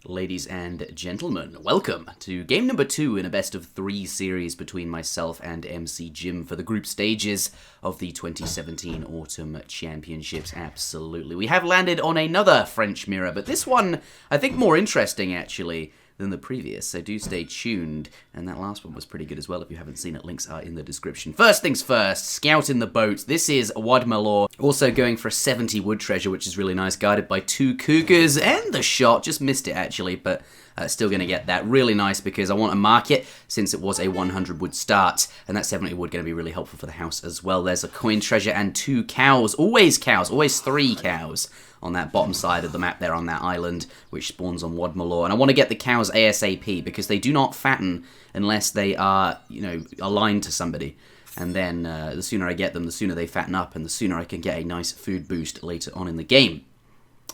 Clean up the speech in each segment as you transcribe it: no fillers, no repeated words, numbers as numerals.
Ladies and gentlemen, welcome to game number 2 in a best of 3 series between myself and McJim for the group stages of the 2017 Autumn Championships. Absolutely. We have landed on another French mirror, but this one, I think, more interesting, actually, than the previous, so do stay tuned. And that last one was pretty good as well. If you haven't seen it, links are in the description. First things first, scout in the boat. This is Wadmalaw, also going for a 70 wood treasure, which is really nice, guided by 2 cougars, and the shot, just missed it actually, but still going to get that. Really nice, because I want to mark it, since it was a 100 wood start, and that 70 wood going to be really helpful for the house as well. There's a coin treasure and 2 cows, always 3 cows on that bottom side of the map there on that island, which spawns on Wadmalaw. And I want to get the cows ASAP, because they do not fatten unless they are, aligned to somebody. And then the sooner I get them, the sooner they fatten up, and the sooner I can get a nice food boost later on in the game.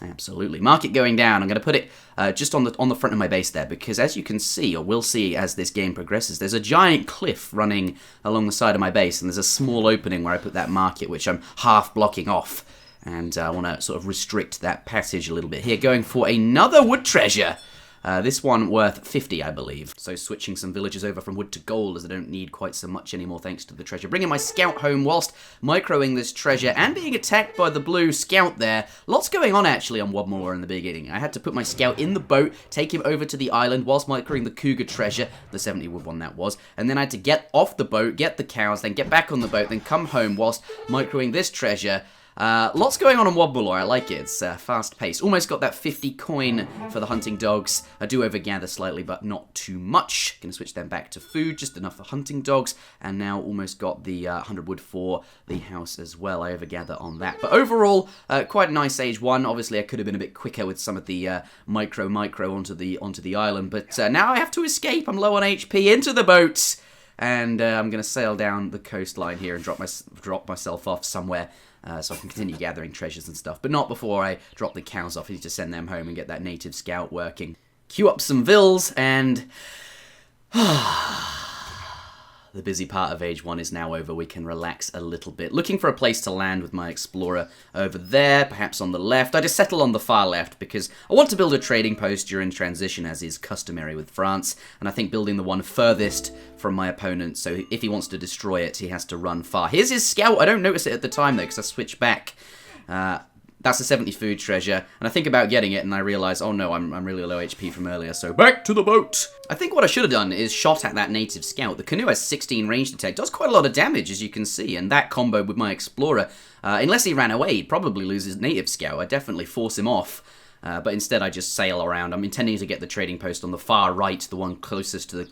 Absolutely. Market going down. I'm going to put it just on the front of my base there, because as you can see, or will see as this game progresses, there's a giant cliff running along the side of my base, and there's a small opening where I put that market, which I'm half blocking off. And I want to sort of restrict that passage a little bit here, going for another wood treasure. This one worth 50, I believe. So switching some villagers over from wood to gold, as I don't need quite so much anymore thanks to the treasure. Bringing my scout home whilst microing this treasure and being attacked by the blue scout there. Lots going on actually on Wadmalaw in the beginning. I had to put my scout in the boat, take him over to the island whilst microing the cougar treasure, the 70 wood one that was, and then I had to get off the boat, get the cows, then get back on the boat, then come home whilst microing this treasure. Lots going on Wadmalaw. I like it. It's fast paced. Almost got that 50 coin for the hunting dogs. I do overgather slightly, but not too much. Gonna switch them back to food, just enough for hunting dogs. And now almost got the 100 wood for the house as well. I overgather on that. But overall, quite a nice age 1. Obviously, I could have been a bit quicker with some of the micro onto the island. But now I have to escape. I'm low on HP. Into the boat. And I'm gonna sail down the coastline here and drop myself off somewhere. So I can continue gathering treasures and stuff, but not before I drop the cows off. I need to send them home and get that native scout working. Queue up some vills, and the busy part of Age 1 is now over. We can relax a little bit. Looking for a place to land with my explorer over there, perhaps on the left. I just settle on the far left because I want to build a trading post during transition, as is customary with France, and I think building the one furthest from my opponent, so if he wants to destroy it, he has to run far. Here's his scout. I don't notice it at the time, though, because I switch back. That's a 70 food treasure, and I think about getting it, and I realise, oh no, I'm really low HP from earlier, so back to the boat! I think what I should have done is shot at that native scout. The canoe has 16 range detect, does quite a lot of damage, as you can see, and that combo with my explorer, unless he ran away, he'd probably lose his native scout. I'd definitely force him off. But instead I just sail around. I'm intending to get the trading post on the far right, the one closest to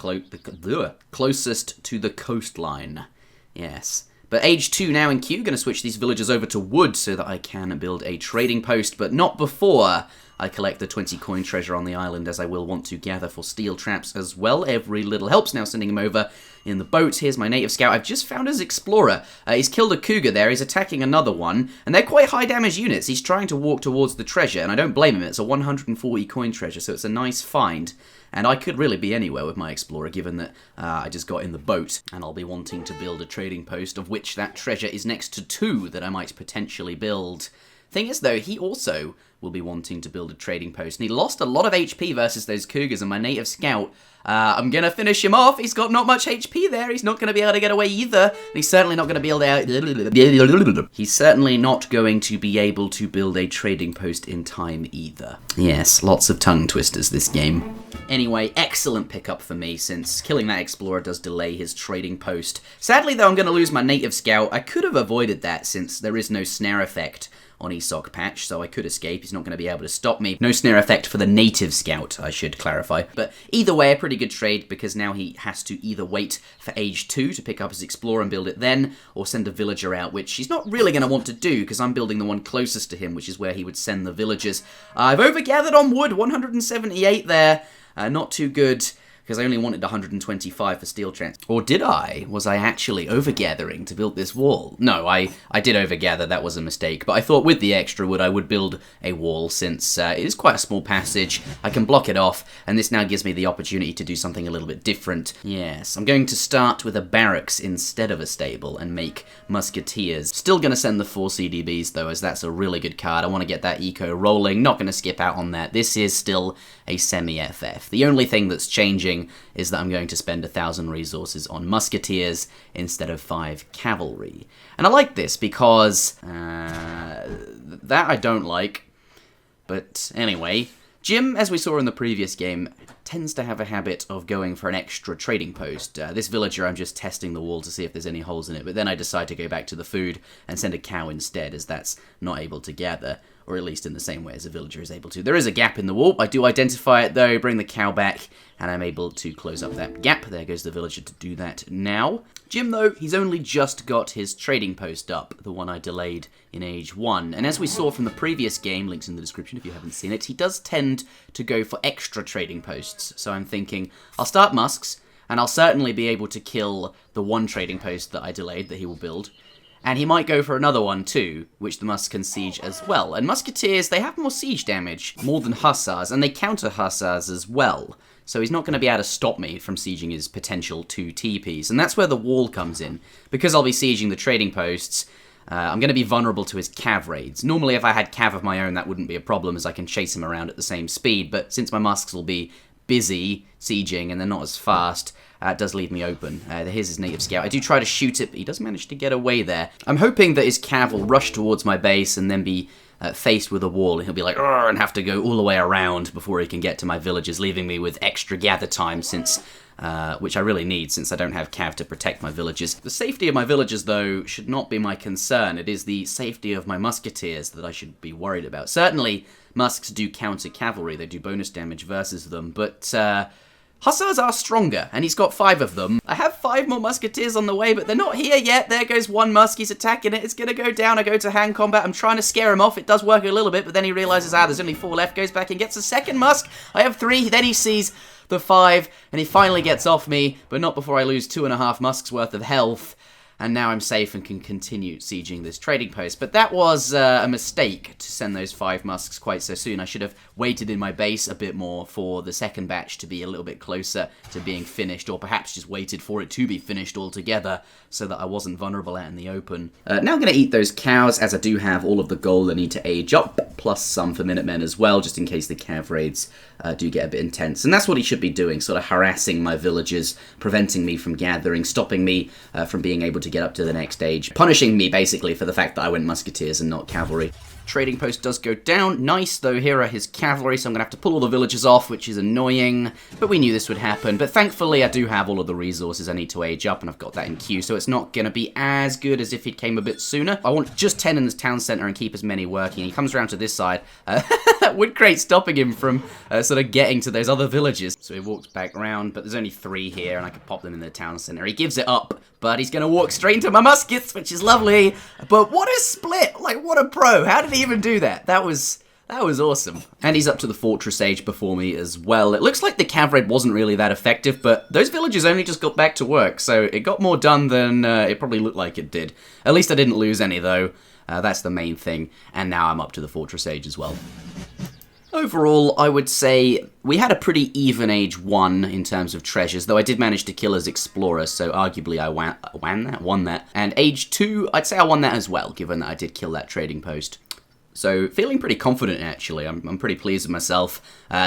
closest to the coastline. Yes. But Age 2 now in queue, going to switch these villagers over to wood so that I can build a trading post, but not before I collect the 20 coin treasure on the island, as I will want to gather for steel traps as well. Every little helps. Now sending him over in the boat. Here's my native scout. I've just found his explorer. He's killed a cougar there. He's attacking another one, and they're quite high damage units. He's trying to walk towards the treasure, and I don't blame him. It's a 140 coin treasure, so it's a nice find. And I could really be anywhere with my explorer, given that I just got in the boat, and I'll be wanting to build a trading post, of which that treasure is next to 2 that I might potentially build. Thing is, though, he also will be wanting to build a trading post, and he lost a lot of HP versus those cougars, and my native scout, I'm going to finish him off. He's got not much HP there. He's not going to be able to get away either, and he's certainly not going to be able to... He's certainly not going to be able to build a trading post in time either. Yes, lots of tongue twisters this game. Anyway, excellent pickup for me, since killing that explorer does delay his trading post. Sadly, though, I'm going to lose my native scout. I could have avoided that, since there is no snare effect on ESOC patch, so I could escape. He's not going to be able to stop me. No snare effect for the native scout, I should clarify. But either way, a pretty good trade, because now he has to either wait for Age 2 to pick up his explorer and build it then, or send a villager out, which he's not really going to want to do, because I'm building the one closest to him, which is where he would send the villagers. I've overgathered on wood, 178 there. Not too good. because I only wanted 125 for steel transport. Or did I? Was I actually overgathering to build this wall? No, I did overgather, that was a mistake, but I thought with the extra wood I would build a wall since it is quite a small passage. I can block it off, and this now gives me the opportunity to do something a little bit different. Yes, I'm going to start with a barracks instead of a stable and make musketeers. Still going to send the 4 CDBs though, as that's a really good card. I want to get that eco rolling, not going to skip out on that. This is still a semi-FF. The only thing that's changing is that I'm going to spend 1,000 resources on musketeers instead of 5 cavalry. And I like this because that I don't like. But anyway, Jim, as we saw in the previous game, tends to have a habit of going for an extra trading post. This villager, I'm just testing the wall to see if there's any holes in it, but then I decide to go back to the food and send a cow instead, as that's not able to gather, or at least in the same way as a villager is able to. There is a gap in the wall. I do identify it though, bring the cow back, and I'm able to close up that gap. There goes the villager to do that now. Jim, though, he's only just got his trading post up, the one I delayed in Age 1. And as we saw from the previous game, links in the description if you haven't seen it, he does tend to go for extra trading posts. So I'm thinking, I'll start Musks, and I'll certainly be able to kill the one trading post that I delayed that he will build. And he might go for another one too, which the Musks can siege as well. And Musketeers, they have more siege damage, more than Hussars, and they counter Hussars as well. So he's not going to be able to stop me from sieging his potential 2 TPs. And that's where the wall comes in. Because I'll be sieging the trading posts, I'm going to be vulnerable to his cav raids. Normally if I had cav of my own, that wouldn't be a problem, as I can chase him around at the same speed. But since my Musks will be busy sieging and they're not as fast, it does leave me open. Here's his native scout. I do try to shoot it, but he does manage to get away there. I'm hoping that his cav will rush towards my base and then be faced with a wall, and he'll be like, "Arr," and have to go all the way around before he can get to my villages, leaving me with extra gather time, since which I really need, since I don't have cav to protect my villages. The safety of my villages, though, should not be my concern. It is the safety of my musketeers that I should be worried about. Certainly, Musks do counter cavalry. They do bonus damage versus them, but Hussars are stronger, and he's got 5 of them. I have 5 more musketeers on the way, but they're not here yet. There goes one musk. He's attacking it. It's going to go down. I go to hand combat. I'm trying to scare him off. It does work a little bit, but then he realizes, there's only 4 left. Goes back and gets a second musk. I have 3. Then he sees the 5, and he finally gets off me, but not before I lose 2.5 musks worth of health. And now I'm safe and can continue sieging this trading post. But that was a mistake to send those 5 musks quite so soon. I should have waited in my base a bit more for the second batch to be a little bit closer to being finished, or perhaps just waited for it to be finished altogether so that I wasn't vulnerable out in the open. Now I'm going to eat those cows, as I do have all of the gold I need to age up, plus some for Minutemen as well, just in case the cav raids do get a bit intense. And that's what he should be doing, sort of harassing my villagers, preventing me from gathering, stopping me from being able to get up to the next stage, punishing me basically for the fact that I went musketeers and not cavalry. Trading post does go down. Nice, though, here are his cavalry, so I'm going to have to pull all the villagers off, which is annoying, but we knew this would happen. But thankfully, I do have all of the resources I need to age up, and I've got that in queue, so it's not going to be as good as if it came a bit sooner. I want just 10 in the town centre and keep as many working. He comes around to this side. Wood crate stopping him from sort of getting to those other villages. So he walks back round, but there's only 3 here, and I could pop them in the town centre. He gives it up, but he's going to walk straight into my muskets, which is lovely. But what a split! Like, what a pro! How did he even do that? That was awesome. And he's up to the fortress age before me as well. It looks like the cav raid wasn't really that effective, but those villagers only just got back to work, so it got more done than it probably looked like it did. At least I didn't lose any, though. That's the main thing. And now I'm up to the fortress age as well. Overall, I would say we had a pretty even Age 1 in terms of treasures, though I did manage to kill his explorer, so arguably I won that. And Age 2, I'd say I won that as well, given that I did kill that trading post. So, feeling pretty confident, actually. I'm pretty pleased with myself.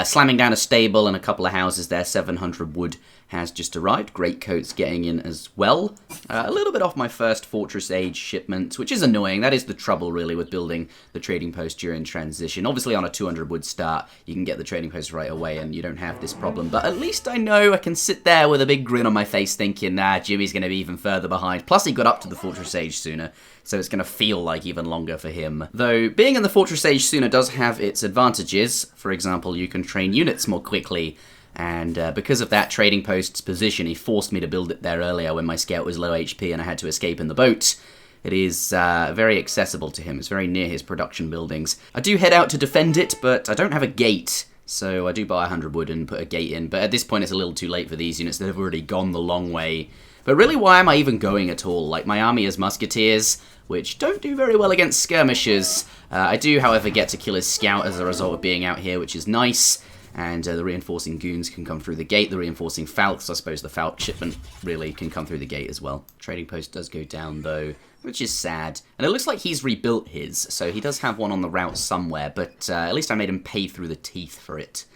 Slamming down a stable and a couple of houses there. 700 wood has just arrived. Greatcoat's getting in as well. A little bit off my first Fortress Age shipment, which is annoying. That is the trouble, really, with building the trading post during transition. Obviously, on a 200 wood start, you can get the trading post right away, and you don't have this problem. But at least I know I can sit there with a big grin on my face thinking, Jimmy's going to be even further behind. Plus, he got up to the Fortress Age sooner, so it's going to feel like even longer for him. Though, being in the Fortress Age sooner does have its advantages. For example, you can train units more quickly, and because of that trading post's position, he forced me to build it there earlier when my scout was low HP and I had to escape in the boat. It is very accessible to him. It's very near his production buildings. I do head out to defend it, but I don't have a gate, So I do buy 100 wood and put a gate in, but at this point it's a little too late for these units that have already gone the long way. But really, why am I even going at all? Like, my army is musketeers, which don't do very well against skirmishers. I do, however, get to kill his scout as a result of being out here, which is nice. And the reinforcing goons can come through the gate. The reinforcing falcons, I suppose the falc shipment really can come through the gate as well. Trading post does go down, though, which is sad. And it looks like he's rebuilt his, so he does have one on the route somewhere, but at least I made him pay through the teeth for it.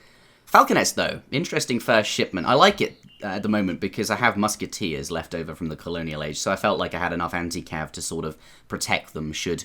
Falconets, though, interesting first shipment. I like it at the moment because I have musketeers left over from the colonial age, so I felt like I had enough anti-cav to sort of protect them should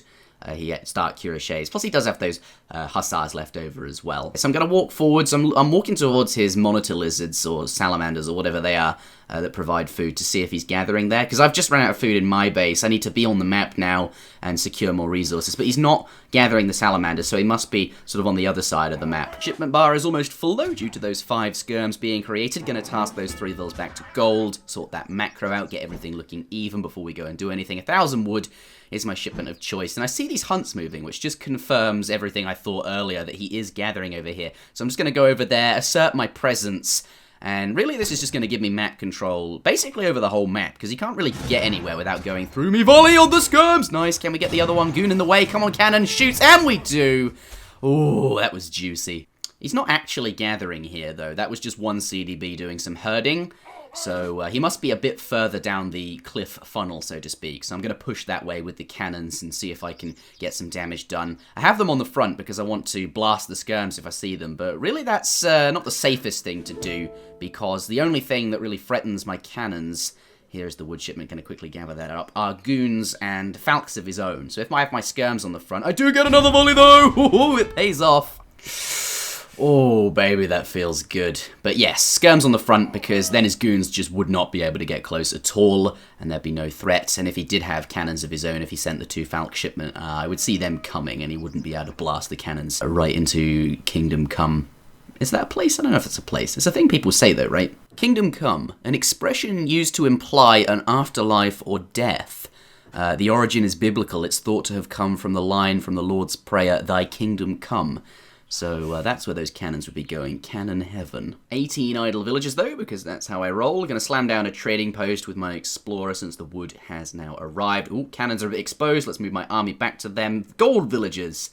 he start cuirassiers. Plus he does have those hussars left over as well. So I'm going to walk forwards. I'm walking towards his monitor lizards or salamanders or whatever they are that provide food to see if he's gathering there. Because I've just run out of food in my base. I need to be on the map now and secure more resources. But he's not gathering the salamanders, so he must be sort of on the other side of the map. Shipment bar is almost full though due to those 5 skirms being created. Going to task those 3 vills back to gold, sort that macro out, get everything looking even before we go and do anything. 1,000 wood is my shipment of choice. And I see these hunts moving, which just confirms everything I thought earlier, that he is gathering over here. So I'm just going to go over there, assert my presence, and really this is just going to give me map control, basically over the whole map, because he can't really get anywhere without going through me. Volley on the skirms! Nice, can we get the other one? Goon in the way, come on cannon, shoots, and we do! Oh, that was juicy. He's not actually gathering here, though. That was just one CDB doing some herding. So he must be a bit further down the cliff funnel, so to speak. So I'm going to push that way with the cannons and see if I can get some damage done. I have them on the front because I want to blast the skirms if I see them. But really that's not the safest thing to do, because the only thing that really threatens my cannons, here's the wood shipment, going to quickly gather that up, are goons and falcons of his own. So if I have my skirms on the front, I do get another volley though! Ooh, it pays off. Oh, baby, that feels good. But yes, skirms on the front, because then his goons just would not be able to get close at all, and there'd be no threat. And if he did have cannons of his own, if he sent the 2 falc shipment, I would see them coming, and he wouldn't be able to blast the cannons right into Kingdom Come. Is that a place? I don't know if it's a place. It's a thing people say, though, right? Kingdom Come, an expression used to imply an afterlife or death. The origin is biblical. It's thought to have come from the line from the Lord's Prayer, "Thy kingdom come." So that's where those cannons would be going. Cannon heaven. 18 idle villages, though, because that's how I roll. Going to slam down a trading post with my explorer since the wood has now arrived. Ooh, cannons are a bit exposed. Let's move my army back to them. Gold villagers.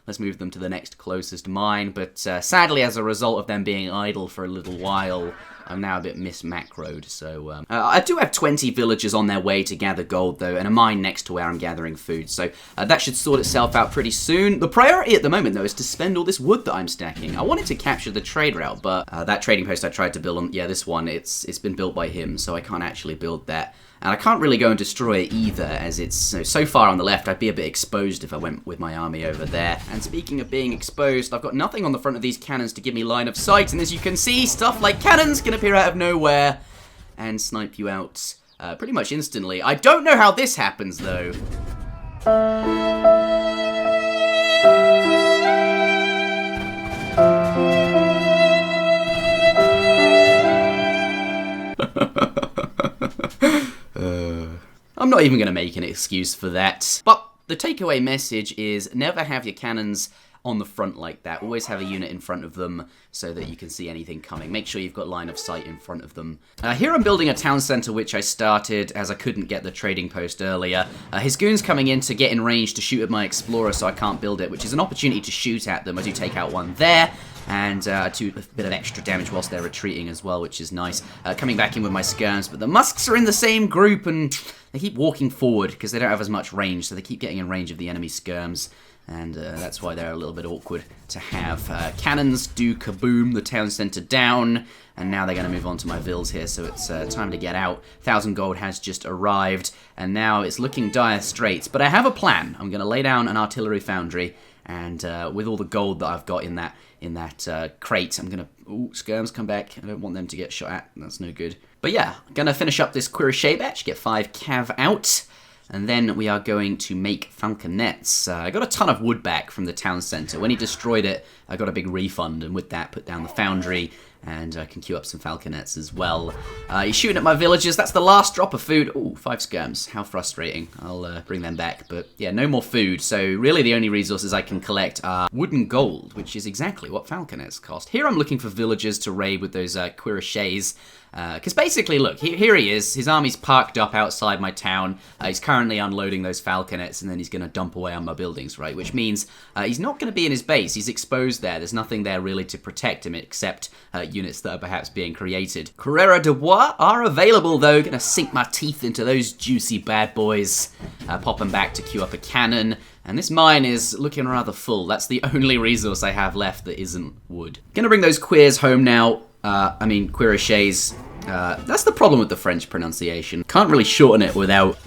Let's move them to the next closest mine. But sadly, as a result of them being idle for a little while, I'm now a bit mis-macroed. So I do have 20 villagers on their way to gather gold, though, and a mine next to where I'm gathering food. So that should sort itself out pretty soon. The priority at the moment, though, is to spend all this wood that I'm stacking. I wanted to capture the trade route, but that trading post I tried to build on, yeah, this one, it's been built by him, so I can't actually build that. And I can't really go and destroy it either, as it's so far on the left. I'd be a bit exposed if I went with my army over there. And speaking of being exposed, I've got nothing on the front of these cannons to give me line of sight. And as you can see, stuff like cannons can appear out of nowhere and snipe you out pretty much instantly. I don't know how this happens, though. I'm not even going to make an excuse for that. But the takeaway message is never have your cannons on the front like that. Always have a unit in front of them so that you can see anything coming. Make sure you've got line of sight in front of them. Here I'm building a town centre, which I started as I couldn't get the trading post earlier. His goon's coming in to get in range to shoot at my explorer, so I can't build it, which is an opportunity to shoot at them. I do take out one there. And I do a bit of extra damage whilst they're retreating as well, which is nice. Coming back in with my skirms, but the musks are in the same group, and they keep walking forward because they don't have as much range, so they keep getting in range of the enemy skirms, and that's why they're a little bit awkward to have. Cannons do kaboom the town centre down, and now they're going to move on to my vills here, so it's time to get out. 1,000 gold has just arrived, and now it's looking dire straits, but I have a plan. I'm going to lay down an artillery foundry, and with all the gold that I've got in that crate, I'm gonna... Ooh, skirms come back. I don't want them to get shot at. That's no good. But yeah, gonna finish up this cuirassier batch, get 5 cav out, and then we are going to make falconets. I got a ton of wood back from the town centre. When he destroyed it, I got a big refund, and with that, put down the foundry, And I can queue up some falconets as well. He's shooting at my villagers. That's the last drop of food. Ooh, 5 skirms. How frustrating. I'll bring them back. But yeah, no more food. So really the only resources I can collect are wood and gold, which is exactly what falconets cost. Here I'm looking for villagers to raid with those cuirassiers. Because basically, look, here he is. His army's parked up outside my town. He's currently unloading those falconets, and then he's going to dump away on my buildings, right? Which means he's not going to be in his base. He's exposed there. There's nothing there really to protect him except units that are perhaps being created. Carrera de Bois are available, though. Going to sink my teeth into those juicy bad boys. Pop them back to queue up a cannon. And this mine is looking rather full. That's the only resource I have left that isn't wood. Going to bring those queers home now. Cuirassiers. That's the problem with the French pronunciation. Can't really shorten it without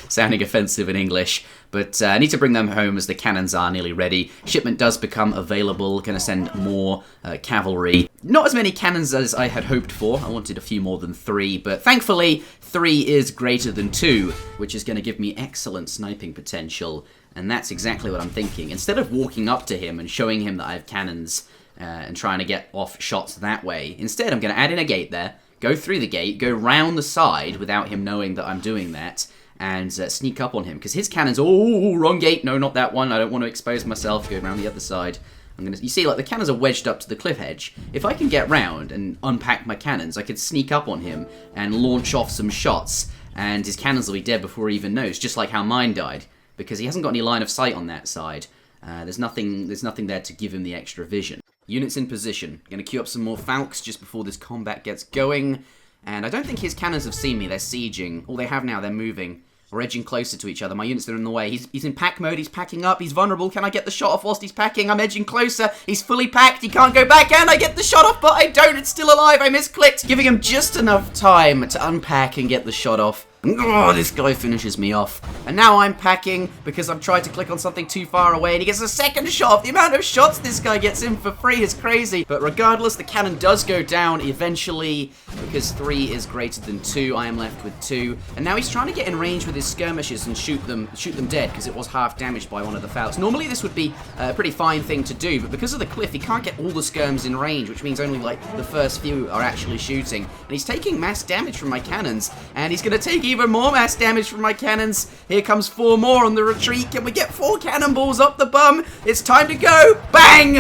sounding offensive in English. But I need to bring them home as the cannons are nearly ready. Shipment does become available. Gonna send more cavalry. Not as many cannons as I had hoped for. I wanted a few more than 3. But thankfully, 3 is greater than 2. Which is going to give me excellent sniping potential. And that's exactly what I'm thinking. Instead of walking up to him and showing him that I have cannons... and trying to get off shots that way. Instead, I'm going to add in a gate there, go through the gate, go round the side without him knowing that I'm doing that, and sneak up on him. Because his cannons, oh, wrong gate, no, not that one, I don't want to expose myself, go around the other side. You see, like, the cannons are wedged up to the cliff edge. If I can get round and unpack my cannons, I could sneak up on him and launch off some shots, and his cannons will be dead before he even knows, just like how mine died. Because he hasn't got any line of sight on that side. There's nothing there to give him the extra vision. Units in position. Going to queue up some more Falcs just before this combat gets going. And I don't think his cannons have seen me. They're sieging. All they have now, they're moving. We're edging closer to each other. My units are in the way. He's in pack mode. He's packing up. He's vulnerable. Can I get the shot off whilst he's packing? I'm edging closer. He's fully packed. He can't go back. Can I get the shot off? But I don't. It's still alive. I misclicked. Giving him just enough time to unpack and get the shot off. Oh, this guy finishes me off. And now I'm packing because I've tried to click on something too far away and he gets a second shot. The amount of shots this guy gets in for free is crazy. But regardless, the cannon does go down eventually because 3 is greater than 2. I am left with 2. And now he's trying to get in range with his skirmishers and shoot them dead because it was half damaged by one of the Falcons. Normally this would be a pretty fine thing to do, but because of the cliff, he can't get all the skirms in range, which means only like the first few are actually shooting. And he's taking mass damage from my cannons, and he's going to take even more mass damage from my cannons. Here comes 4 more on the retreat. Can we get 4 cannonballs up the bum? It's time to go. Bang!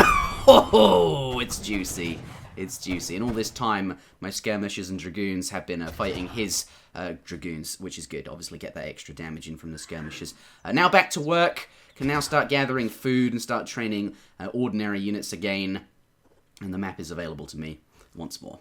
Oh, it's juicy. It's juicy. And all this time, my skirmishers and dragoons have been fighting his dragoons, which is good. Obviously, get that extra damage in from the skirmishers. Now back to work. Can now start gathering food and start training ordinary units again. And the map is available to me once more.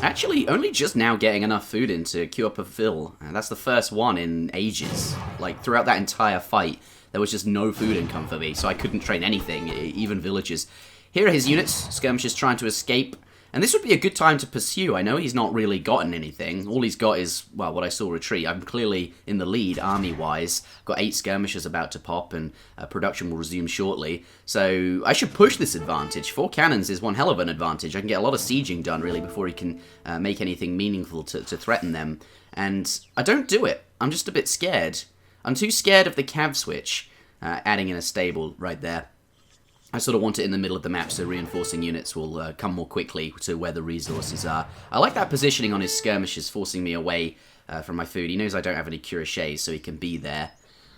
Actually, only just now getting enough food in to queue up a fill. That's the first one in ages. Like, throughout that entire fight, there was just no food income for me, so I couldn't train anything, even villagers. Here are his units, skirmishers trying to escape. And this would be a good time to pursue. I know he's not really gotten anything. All he's got is, well, what I saw retreat. I'm clearly in the lead, army-wise. Got 8 skirmishers about to pop, and production will resume shortly. So I should push this advantage. 4 cannons is one hell of an advantage. I can get a lot of sieging done, really, before he can make anything meaningful to threaten them. And I don't do it. I'm just a bit scared. I'm too scared of the cav switch, adding in a stable right there. I sort of want it in the middle of the map so reinforcing units will come more quickly to where the resources are. I like that positioning on his skirmishers, forcing me away from my food. He knows I don't have any cuirassiers, so he can be there.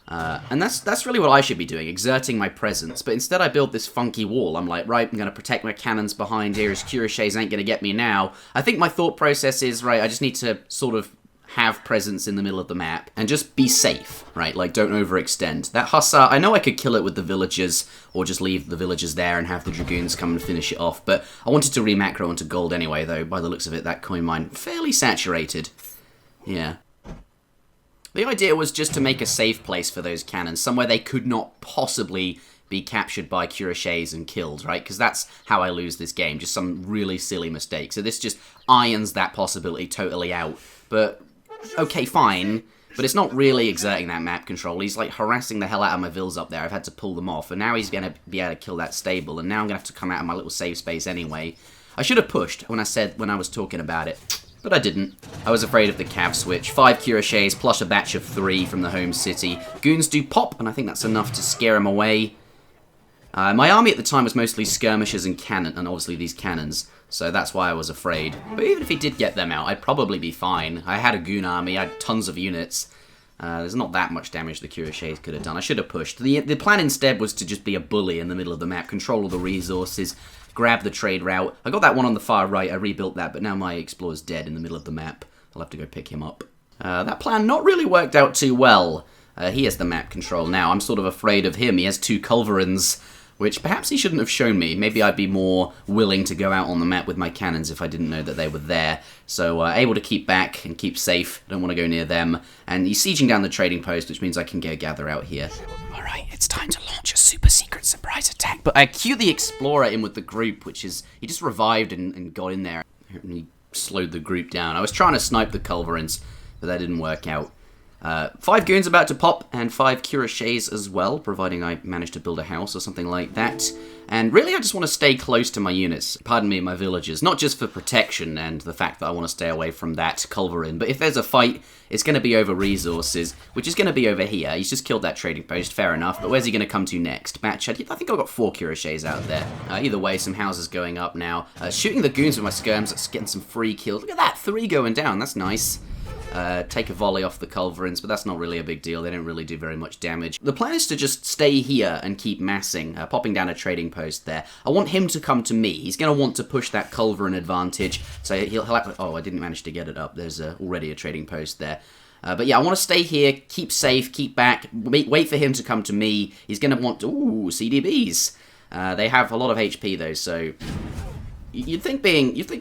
And that's really what I should be doing, exerting my presence. But instead I build this funky wall. I'm like, right, I'm going to protect my cannons behind here. His cuirassiers ain't going to get me now. I think my thought process is, right, I just need to sort of have presence in the middle of the map and just be safe, right? Like, don't overextend. That hussar, I know I could kill it with the villagers or just leave the villagers there and have the dragoons come and finish it off, but I wanted to re-macro into gold anyway, though. By the looks of it, that coin mine fairly saturated. Yeah. The idea was just to make a safe place for those cannons, somewhere they could not possibly be captured by cuirassiers and killed, right? Because that's how I lose this game, just some really silly mistake. So this just irons that possibility totally out. But okay, fine, but it's not really exerting that map control. He's like harassing the hell out of my vills up there. I've had to pull them off, and now he's going to be able to kill that stable, and now I'm going to have to come out of my little safe space anyway. I should have pushed when I was talking about it, but I didn't. I was afraid of the cav switch. 5 cuirassiers plus a batch of 3 from the home city. Goons do pop, and I think that's enough to scare him away. My army at the time was mostly skirmishers and cannon, and obviously these cannons. So that's why I was afraid. But even if he did get them out, I'd probably be fine. I had a goon army, I had tons of units. There's not that much damage the cuirassiers could have done. I should have pushed. The plan instead was to just be a bully in the middle of the map, control all the resources, grab the trade route. I got that one on the far right, I rebuilt that, but now my explorer's dead in the middle of the map. I'll have to go pick him up. That plan not really worked out too well. He has the map control now. I'm sort of afraid of him. He has 2 culverins, which perhaps he shouldn't have shown me. Maybe I'd be more willing to go out on the map with my cannons if I didn't know that they were there. So able to keep back and keep safe. Don't want to go near them. And he's sieging down the trading post, which means I can go gather out here. Alright, it's time to launch a super secret surprise attack. But I cue the explorer in with the group, which is... He just revived and got in there. And he slowed the group down. I was trying to snipe the culverins, but that didn't work out. 5 goons about to pop, and 5 cuirassiers as well, providing I manage to build a house or something like that. And really I just want to stay close to my units, pardon me, my villagers, not just for protection and the fact that I want to stay away from that culverin, but if there's a fight, it's going to be over resources, which is going to be over here. He's just killed that trading post, fair enough, but where's he going to come to next? Match, I think I've got 4 cuirassiers out there. Either way, some houses going up now. Shooting the goons with my skirms, that's getting some free kills. Look at that, 3 going down, that's nice. Take a volley off the culverins, but that's not really a big deal. They don't really do very much damage. The plan is to just stay here and keep massing, popping down a trading post there. I want him to come to me. He's going to want to push that culverin advantage, so he'll have... Oh, I didn't manage to get it up. There's already a trading post there. But yeah, I want to stay here, keep safe, keep back, wait for him to come to me. He's going to want to... Ooh, CDBs. They have a lot of HP, though, so... You'd think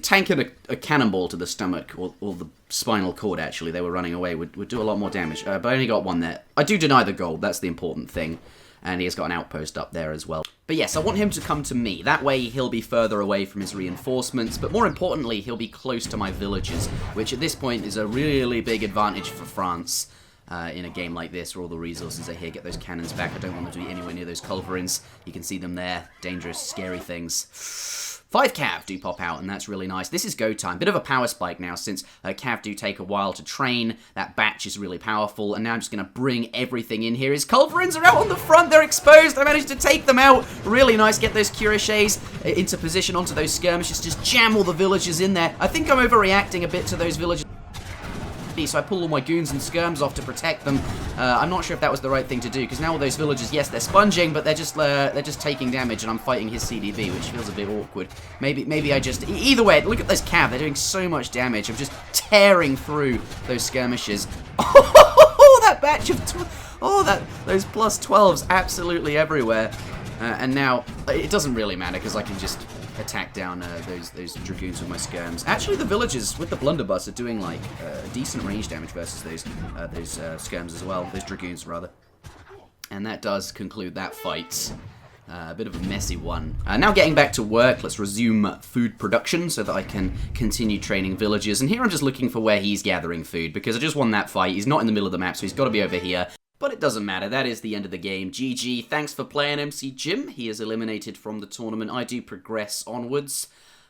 tanking a cannonball to the stomach, or the spinal cord, actually, they were running away, would do a lot more damage. But I only got 1 there. I do deny the gold, that's the important thing. And he has got an outpost up there as well. But yes, I want him to come to me. That way he'll be further away from his reinforcements, but more importantly, he'll be close to my villages, which at this point is a really big advantage for France. In a game like this where all the resources are here, get those cannons back. I don't want them to be anywhere near those culverins. You can see them there. Dangerous, scary things. 5 cav do pop out, and that's really nice. This is go time. Bit of a power spike now, since cav do take a while to train. That batch is really powerful, and now I'm just going to bring everything in here. His culverins are out on the front. They're exposed. I managed to take them out. Really nice. Get those cuirassiers into position onto those skirmishes. Just jam all the villagers in there. I think I'm overreacting a bit to those villagers. So I pull all my goons and skirms off to protect them. I'm not sure if that was the right thing to do, because now all those villagers, yes, they're sponging, but they're just taking damage, and I'm fighting his CDB, which feels a bit awkward. Maybe I just... Either way, look at this cav. They're doing so much damage. I'm just tearing through those skirmishes. Oh, that batch of... those plus 12s absolutely everywhere. And now, it doesn't really matter, because I can just attack down those dragoons with my skirms. Actually, the villagers with the blunderbuss are doing, like, decent range damage versus those skirms as well. Those dragoons, rather. And that does conclude that fight. A bit of a messy one. Now getting back to work, let's resume food production so that I can continue training villagers. And here I'm just looking for where he's gathering food, because I just won that fight. He's not in the middle of the map, so he's got to be over here. But it doesn't matter, that is the end of the game. GG, thanks for playing McJim. He is eliminated from the tournament. I do progress onwards.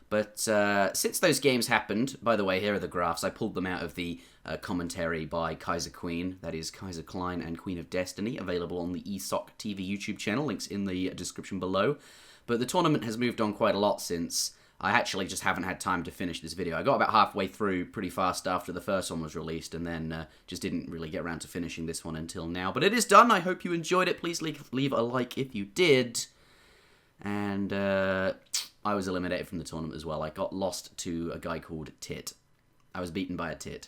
But since those games happened, by the way, here are the graphs. I pulled them out of the commentary by Kaiser Queen. That is Kaiser Klein and Queen of Destiny, available on the ESOC TV YouTube channel. Links in the description below. But the tournament has moved on quite a lot since. I actually just haven't had time to finish this video. I got about halfway through pretty fast after the first one was released, and then just didn't really get around to finishing this one until now. But it is done. I hope you enjoyed it. Please leave a like if you did. And I was eliminated from the tournament as well. I got lost to a guy called Tit. I was beaten by a tit.